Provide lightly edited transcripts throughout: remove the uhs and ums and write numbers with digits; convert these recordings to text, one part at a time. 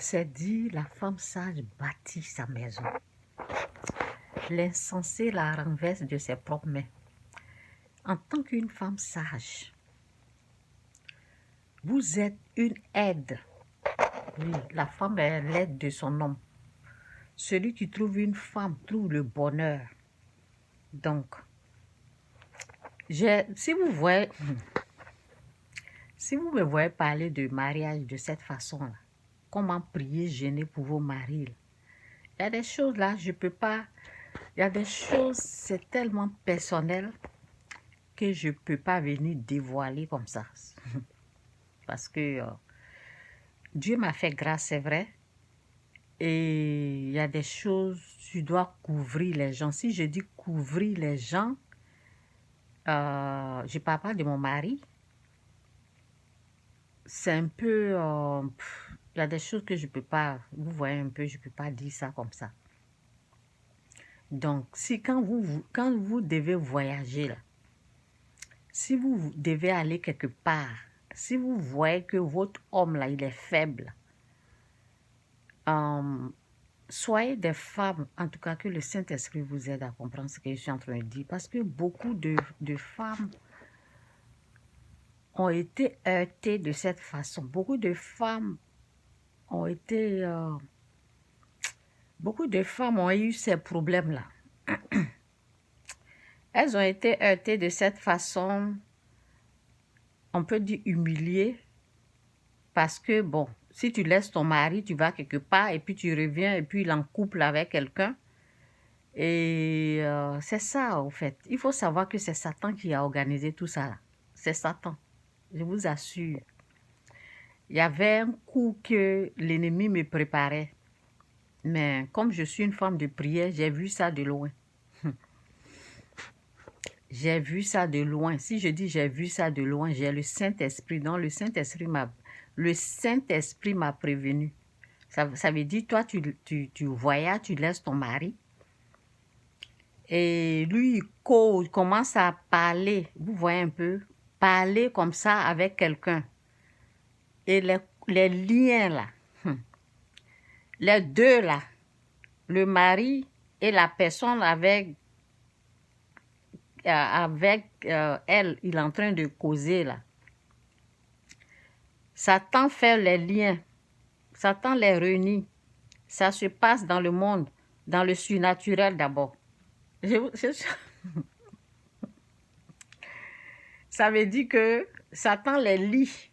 C'est dit, la femme sage bâtit sa maison. L'insensé la renverse de ses propres mains. En tant qu'une femme sage, vous êtes une aide. Oui, la femme est l'aide de son homme. Celui qui trouve une femme trouve le bonheur. Donc, si vous me voyez parler de mariage de cette façon-là, comment prier, gêner pour vos maris, il y a des choses là, je ne peux pas. Il y a des choses, c'est tellement personnel que je ne peux pas venir dévoiler comme ça. Parce que Dieu m'a fait grâce, c'est vrai. Et il y a des choses, tu dois couvrir les gens. Si je dis couvrir les gens, je ne parle pas de mon mari. C'est un peu... il y a des choses que je ne peux pas... Vous voyez un peu, je ne peux pas dire ça comme ça. Donc, quand vous devez voyager, là, si vous devez aller quelque part, si vous voyez que votre homme, là, il est faible, soyez des femmes, en tout cas que le Saint-Esprit vous aide à comprendre ce que je suis en train de dire. Parce que beaucoup de femmes ont été heurtées de cette façon. Beaucoup de femmes ont été... beaucoup de femmes ont eu ces problèmes-là. Elles ont été heurtées de cette façon, on peut dire humiliées, parce que, bon, si tu laisses ton mari, tu vas quelque part, et puis tu reviens, et puis il est en couple avec quelqu'un. Et c'est ça, au fait. Il faut savoir que c'est Satan qui a organisé tout ça. C'est Satan, je vous assure. Il y avait un coup que l'ennemi me préparait. Mais comme je suis une femme de prière, j'ai vu ça de loin. J'ai vu ça de loin. Si je dis j'ai vu ça de loin, j'ai le Saint-Esprit. Donc le Saint-Esprit m'a prévenu. Ça veut dire, toi, tu voyages, tu laisses ton mari. Et lui, il commence à parler. Vous voyez un peu? Parler comme ça avec quelqu'un. Et les liens là. Les deux là. Le mari et la personne avec elle, il est en train de causer là. Satan fait les liens. Satan les réunit. Ça se passe dans le monde, dans le surnaturel d'abord. Ça veut dire que Satan les lie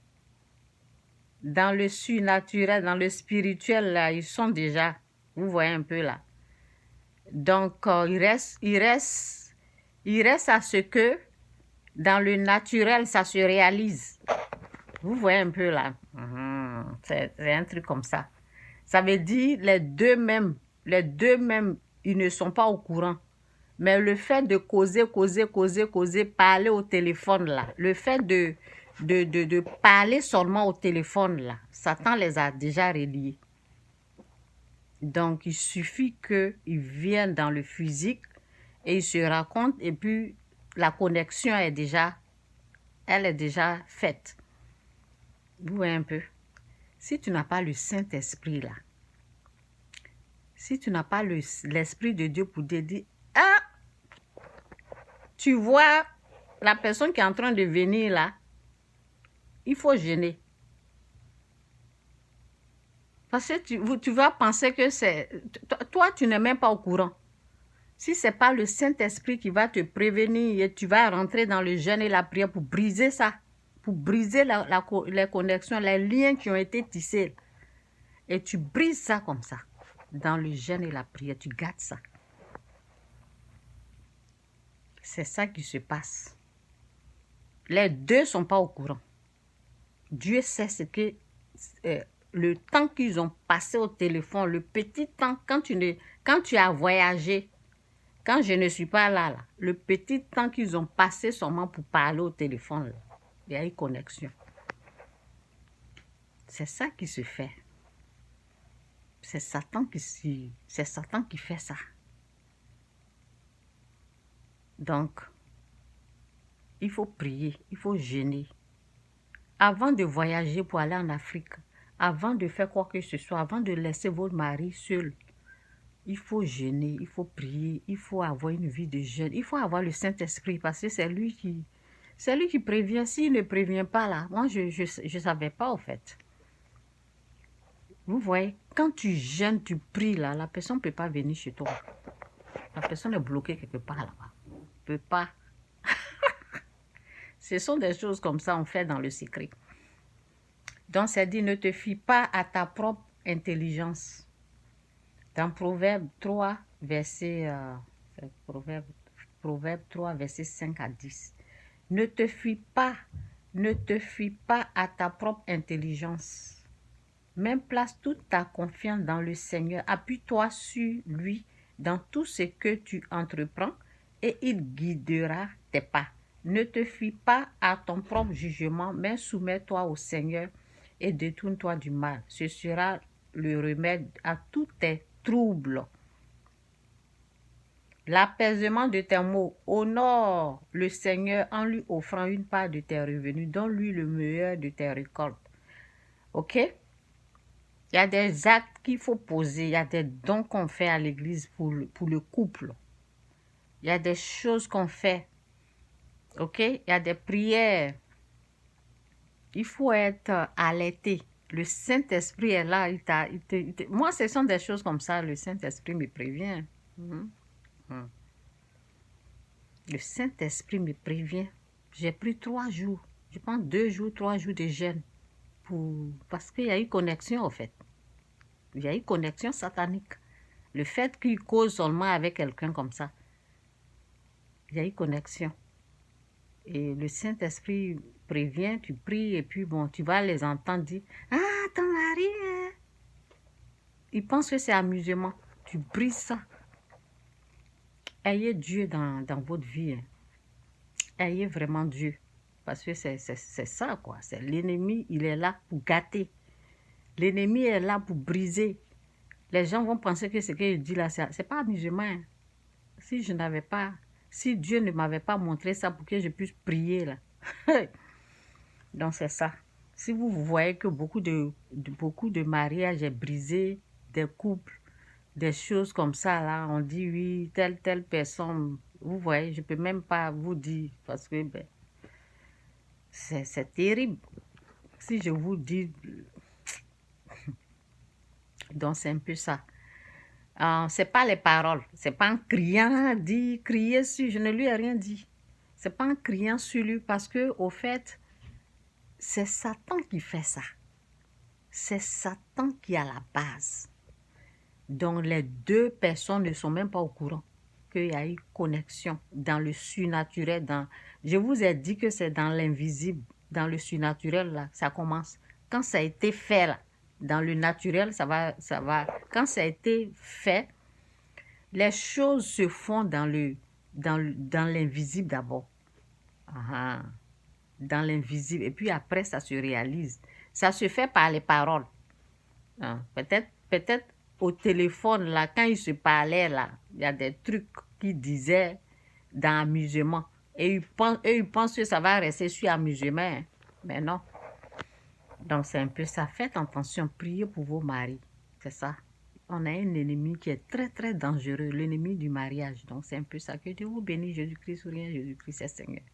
dans le surnaturel, dans le spirituel, là, ils sont déjà, vous voyez un peu là. Donc, il reste à ce que dans le naturel, ça se réalise. Vous voyez un peu là. C'est un truc comme ça. Ça veut dire les deux mêmes, ils ne sont pas au courant. Mais le fait de causer, parler au téléphone là, le fait de parler seulement au téléphone là, Satan les a déjà reliés. Donc, il suffit qu'ils viennent dans le physique et ils se racontent et puis la connexion elle est déjà faite. Vous voyez un peu? Si tu n'as pas le Saint-Esprit là, si tu n'as pas l'Esprit de Dieu pour te dire, ah, tu vois la personne qui est en train de venir là, il faut gêner. Parce que tu vas penser que c'est... Toi, tu n'es même pas au courant. Si ce n'est pas le Saint-Esprit qui va te prévenir et tu vas rentrer dans le jeûne et la prière pour briser ça, pour briser les connexions, les liens qui ont été tissés. Et tu brises ça comme ça. Dans le jeûne et la prière, tu gardes ça. C'est ça qui se passe. Les deux ne sont pas au courant. Dieu sait ce que... le temps qu'ils ont passé au téléphone, le petit temps, quand tu as voyagé, quand je ne suis pas là, le petit temps qu'ils ont passé seulement pour parler au téléphone, là, il y a une connexion. C'est ça qui se fait. C'est Satan qui fait ça. Donc, il faut prier, il faut jeûner. Avant de voyager pour aller en Afrique, avant de faire quoi que ce soit, avant de laisser votre mari seul, il faut jeûner, il faut prier, il faut avoir une vie de jeûne, il faut avoir le Saint-Esprit parce que c'est lui qui prévient. S'il ne prévient pas là, moi je savais pas au fait. Vous voyez, quand tu jeûnes, tu pries là, la personne ne peut pas venir chez toi. La personne est bloquée quelque part là-bas. Ne peut pas. Ce sont des choses comme ça on fait dans le secret. Donc c'est dit, ne te fie pas à ta propre intelligence. Dans Proverbe 3, Proverbe 3, verset 5 à 10. Ne te fie pas à ta propre intelligence. Même place toute ta confiance dans le Seigneur. Appuie-toi sur lui dans tout ce que tu entreprends et il guidera tes pas. Ne te fie pas à ton propre jugement, mais soumets-toi au Seigneur et détourne-toi du mal. Ce sera le remède à tous tes troubles. L'apaisement de tes maux. Honore le Seigneur en lui offrant une part de tes revenus. Donne-lui le meilleur de tes récoltes. Ok? Il y a des actes qu'il faut poser. Il y a des dons qu'on fait à l'église pour le couple. Il y a des choses qu'on fait. Ok? Il y a des prières. Il faut être alerté. Le Saint-Esprit est là. Moi, ce sont des choses comme ça. Le Saint-Esprit me prévient. Le Saint-Esprit me prévient. J'ai pris 3 jours. Je pense 2 jours, 3 jours de jeûne. Parce qu'il y a eu connexion, en fait. Il y a eu connexion satanique. Le fait qu'il cause seulement avec quelqu'un comme ça. Il y a eu connexion. Et le Saint-Esprit prévient, tu pries, et puis bon, tu vas les entendre dire « Ah, ton mari, hein? » Il pense que c'est amusement. Tu brises ça. Ayez Dieu dans votre vie. Hein. Ayez vraiment Dieu. Parce que c'est ça, quoi. C'est l'ennemi, il est là pour gâter. L'ennemi est là pour briser. Les gens vont penser que ce que je dis là, c'est pas amusement. Hein. Si Dieu ne m'avait pas montré ça pour que je puisse prier là. Donc c'est ça. Si vous voyez que beaucoup de mariages est brisé, des couples, des choses comme ça là, on dit oui, telle personne, vous voyez, je peux même pas vous dire parce que ben, c'est terrible. Si je vous dis, donc c'est un peu ça. C'est pas les paroles, c'est pas en criant, crier sur, je ne lui ai rien dit. C'est pas en criant sur lui parce que au fait, c'est Satan qui fait ça. C'est Satan qui est à la base. Donc les 2 personnes ne sont même pas au courant qu'il y a eu connexion dans le surnaturel. Je vous ai dit que c'est dans l'invisible, dans le surnaturel, là, ça commence. Quand ça a été fait, là, dans le naturel, ça va. Quand ça a été fait, les choses se font dans l'invisible d'abord. Dans l'invisible. Et puis après, ça se réalise. Ça se fait par les paroles. Peut-être au téléphone, là, quand ils se parlaient, là, il y a des trucs qu'ils disaient dans l'amusement. Et ils pensent que ça va rester sur amusement. Hein. Mais non. Donc, c'est un peu ça. Faites attention. Priez pour vos maris. C'est ça. On a un ennemi qui est très, très dangereux. L'ennemi du mariage. Donc, c'est un peu ça. Que Dieu vous bénisse. Jésus-Christ ou rien. Jésus-Christ est Seigneur.